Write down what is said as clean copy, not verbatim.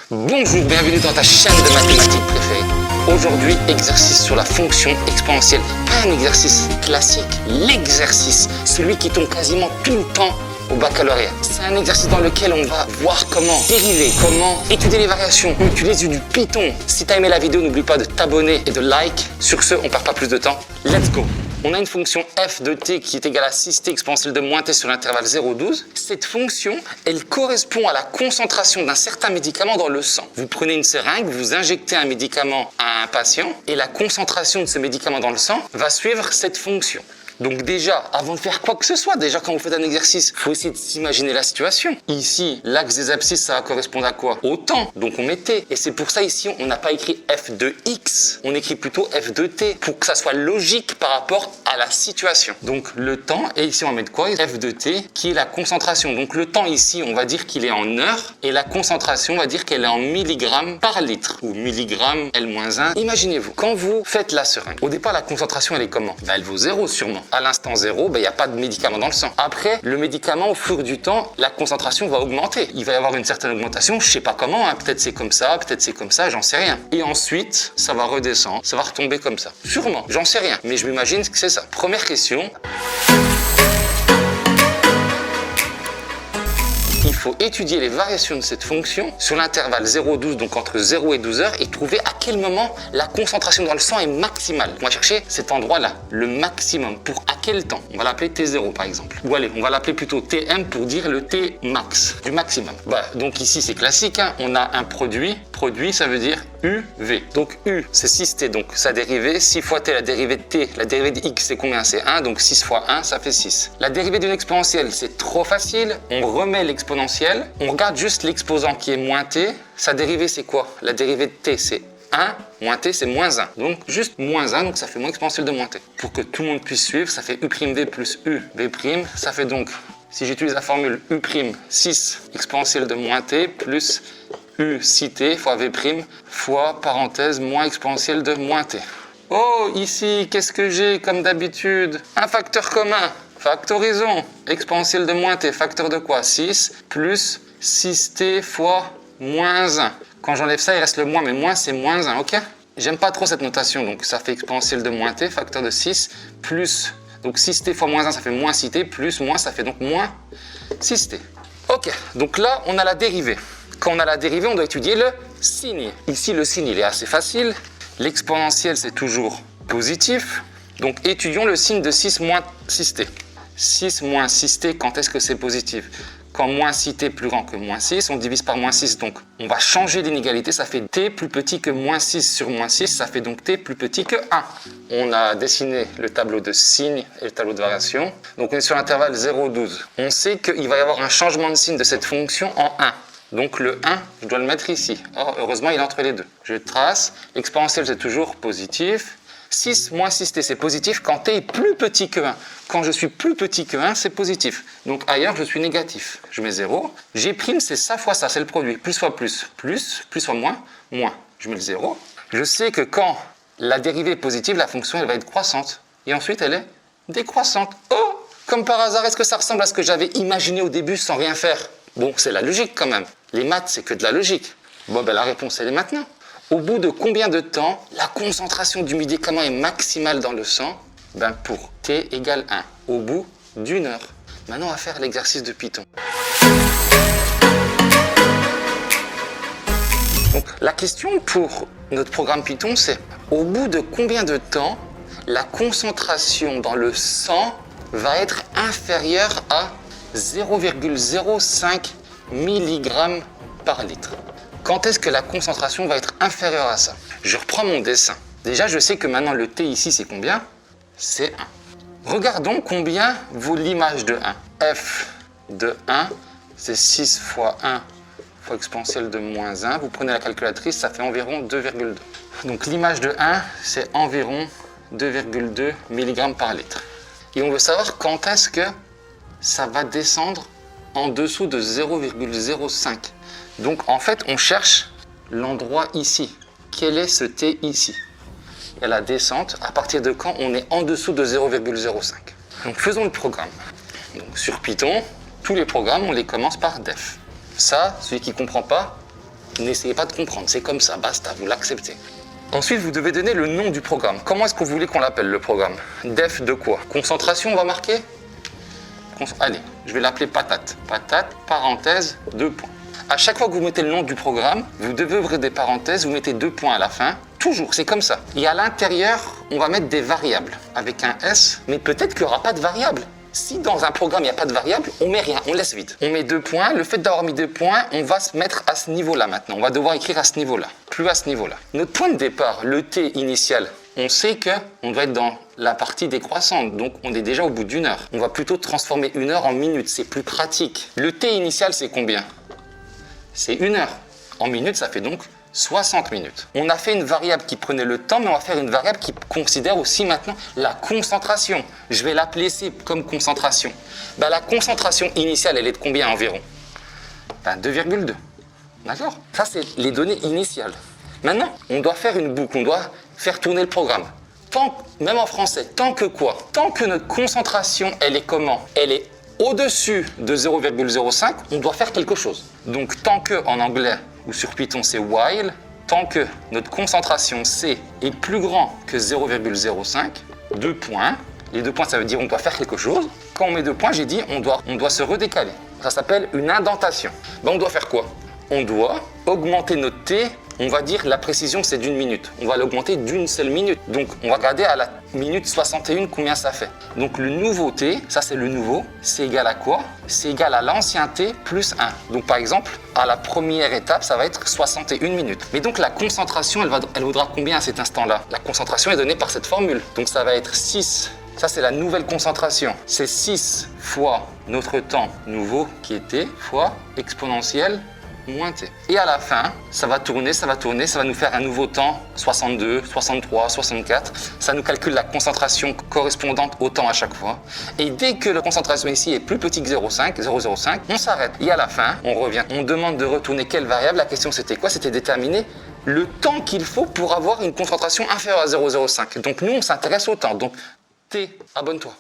Bonjour, bienvenue dans ta chaîne de mathématiques préférée. Aujourd'hui, exercice sur la fonction exponentielle. Pas un exercice classique, l'exercice, celui qui tombe quasiment tout le temps au baccalauréat. C'est un exercice dans lequel on va voir comment dériver, comment étudier les variations, on utilise du Python. Si tu as aimé la vidéo, n'oublie pas de t'abonner et de like. Sur ce, on perd pas plus de temps. Let's go! On a une fonction f de t qui est égale à 6t exponentielle de moins t sur l'intervalle 0,12. Cette fonction, elle correspond à la concentration d'un certain médicament dans le sang. Vous prenez une seringue, vous injectez un médicament à un patient et la concentration de ce médicament dans le sang va suivre cette fonction. Donc déjà, avant de faire quoi que ce soit, déjà quand vous faites un exercice, il faut essayer de s'imaginer la situation. Ici, l'axe des abscisses, ça va correspondre à quoi? Au temps, donc on met t. Et c'est pour ça ici, on n'a pas écrit f de x, on écrit plutôt f de t, pour que ça soit logique par rapport à la situation. Donc le temps, et ici on va mettre quoi? F de t, qui est la concentration. Donc le temps ici, on va dire qu'il est en heures, et la concentration, on va dire qu'elle est en milligrammes par litre, ou milligrammes L-1. Imaginez-vous, quand vous faites la seringue, au départ la concentration, elle est comment? Elle vaut 0 sûrement. À l'instant 0, il n'y a pas de médicament dans le sang. Après, le médicament, au fur du temps, la concentration va augmenter. Il va y avoir une certaine augmentation, je ne sais pas comment, hein. Peut-être c'est comme ça, j'en sais rien. Et ensuite, ça va redescendre, ça va retomber comme ça. Sûrement, j'en sais rien, mais je m'imagine que c'est ça. Première question. Il faut étudier les variations de cette fonction sur l'intervalle 0,12, donc entre 0 et 12 heures, et trouver à quel moment la concentration dans le sang est maximale. On va chercher cet endroit-là, le maximum. Pour à quel temps? On va l'appeler T0 par exemple. Ou allez, on va l'appeler plutôt Tm pour dire le T max, du maximum. Donc ici c'est classique, hein. On a un produit. Produit, ça veut dire UV. Donc U, c'est 6t, donc sa dérivée. 6 fois t, la dérivée de t, la dérivée de x, c'est combien? C'est 1, donc 6 fois 1, ça fait 6. La dérivée d'une exponentielle, c'est trop facile. On remet l'exponentielle. On regarde juste l'exposant qui est moins t. Sa dérivée, c'est quoi? La dérivée de t, c'est 1, moins t, c'est moins 1. Donc juste moins 1, donc ça fait moins exponentielle de moins t. Pour que tout le monde puisse suivre, ça fait u'v plus uv'. Ça fait donc, si j'utilise la formule u', 6 exponentielle de moins t plus u 6t fois v' fois parenthèse moins exponentielle de moins t. Oh, ici, qu'est-ce que j'ai comme d'habitude? Un facteur commun. Factorisons. Exponentielle de moins t, facteur de quoi? 6 plus 6t fois moins 1. Quand j'enlève ça, il reste le moins, mais moins c'est moins 1, ok? J'aime pas trop cette notation, donc ça fait exponentielle de moins t, facteur de 6, plus, donc 6t fois moins 1, ça fait moins 6t, plus moins, ça fait donc moins 6t. Ok, donc là, on a la dérivée. Quand on a la dérivée, on doit étudier le signe. Ici, le signe, il est assez facile. L'exponentielle, c'est toujours positif. Donc, étudions le signe de 6 moins 6t. 6 moins 6t, quand est-ce que c'est positif? Quand moins 6t est plus grand que moins 6, on divise par moins 6. Donc, on va changer l'inégalité. Ça fait t plus petit que moins 6 sur moins 6. Ça fait donc t plus petit que 1. On a dessiné le tableau de signe et le tableau de variation. Donc, on est sur l'intervalle 0,12. On sait qu'il va y avoir un changement de signe de cette fonction en 1. Donc le 1, je dois le mettre ici. Or, heureusement, il est entre les deux. Je trace. L'exponentielle, c'est toujours positif. 6 moins 6t, c'est positif quand t est plus petit que 1. Quand je suis plus petit que 1, c'est positif. Donc ailleurs, je suis négatif. Je mets 0. G', c'est ça fois ça, c'est le produit. Plus fois plus, plus fois moins, moins. Je mets le 0. Je sais que quand la dérivée est positive, la fonction, elle va être croissante. Et ensuite, elle est décroissante. Oh! Comme par hasard, est-ce que ça ressemble à ce que j'avais imaginé au début sans rien faire? Bon, c'est la logique quand même. Les maths, c'est que de la logique. Bon, la réponse, elle est maintenant. Au bout de combien de temps la concentration du médicament est maximale dans le sang? Pour t égale 1. Au bout d'1 heure. Maintenant, on va faire l'exercice de Python. Donc, la question pour notre programme Python, c'est au bout de combien de temps la concentration dans le sang va être inférieure à 0,05 mg par litre. Quand est-ce que la concentration va être inférieure à ça? Je reprends mon dessin. Déjà, je sais que maintenant le t ici, c'est combien? C'est 1. Regardons combien vaut l'image de 1. F de 1, c'est 6 fois 1 fois exponentielle de moins 1. Vous prenez la calculatrice, ça fait environ 2,2. Donc l'image de 1, c'est environ 2,2 mg par litre. Et on veut savoir quand est-ce que ça va descendre en dessous de 0,05. Donc en fait, on cherche l'endroit ici. Quel est ce t ici? Et la descente, à partir de quand on est en dessous de 0,05. Donc faisons le programme. Donc sur Python, tous les programmes, on les commence par def. Ça, celui qui ne comprend pas, N'essayez pas de comprendre, c'est comme ça, basta, vous l'acceptez. Ensuite, vous devez donner le nom du programme. Comment est-ce que vous voulez qu'on l'appelle, le programme? Def de quoi? Concentration, on va marquer? Allez, je vais l'appeler patate. Patate, parenthèse, 2 points. À chaque fois que vous mettez le nom du programme, vous devez ouvrir des parenthèses, vous mettez 2 points à la fin. Toujours, c'est comme ça. Et à l'intérieur, on va mettre des variables avec un S, mais peut-être qu'il n'y aura pas de variables. Si dans un programme, il n'y a pas de variable, on met rien, on laisse vide. On met 2 points. Le fait d'avoir mis 2 points, on va se mettre à ce niveau-là maintenant. On va devoir écrire à ce niveau-là, plus à ce niveau-là. Notre point de départ, le T initial, on sait qu'on doit être dans la partie décroissante. Donc, on est déjà au bout d'1 heure. On va plutôt transformer 1 heure en minutes. C'est plus pratique. Le T initial, c'est combien? C'est 1 heure. En minutes, ça fait donc 60 minutes. On a fait une variable qui prenait le temps, mais on va faire une variable qui considère aussi maintenant la concentration. Je vais l'appeler C comme concentration. Ben, la concentration initiale, elle est de combien environ? 2,2. D'accord? Ça, c'est les données initiales. Maintenant, on doit faire une boucle, on doit faire tourner le programme. Même en français, tant que quoi? Tant que notre concentration, elle est comment? Elle est au-dessus de 0,05, on doit faire quelque chose. Donc, tant que, en anglais, ou sur Python, c'est while, tant que notre concentration C est plus grand que 0,05, 2 points. Les 2 points, ça veut dire on doit faire quelque chose. Quand on met 2 points, j'ai dit on doit se redécaler. Ça s'appelle une indentation. Ben, on doit faire quoi? On doit augmenter notre T. On va dire la précision, c'est d'1 minute. On va l'augmenter d'1 seule minute. Donc, on va regarder à la minute 61 combien ça fait. Donc, le nouveau T, ça c'est le nouveau, c'est égal à quoi? C'est égal à l'ancien T plus 1. Donc, par exemple, à la première étape, ça va être 61 minutes. Mais donc, la concentration, elle vaudra combien à cet instant-là? La concentration est donnée par cette formule. Donc, ça va être 6. Ça, c'est la nouvelle concentration. C'est 6 fois notre temps nouveau qui est T fois exponentielle moins T. Et à la fin, ça va tourner, ça va nous faire un nouveau temps, 62, 63, 64. Ça nous calcule la concentration correspondante au temps à chaque fois. Et dès que la concentration ici est plus petite que 0,05, on s'arrête. Et à la fin, on revient. On demande de retourner quelle variable? La question, c'était quoi? C'était déterminer le temps qu'il faut pour avoir une concentration inférieure à 0,05. Donc nous, on s'intéresse au temps. Donc T, abonne-toi.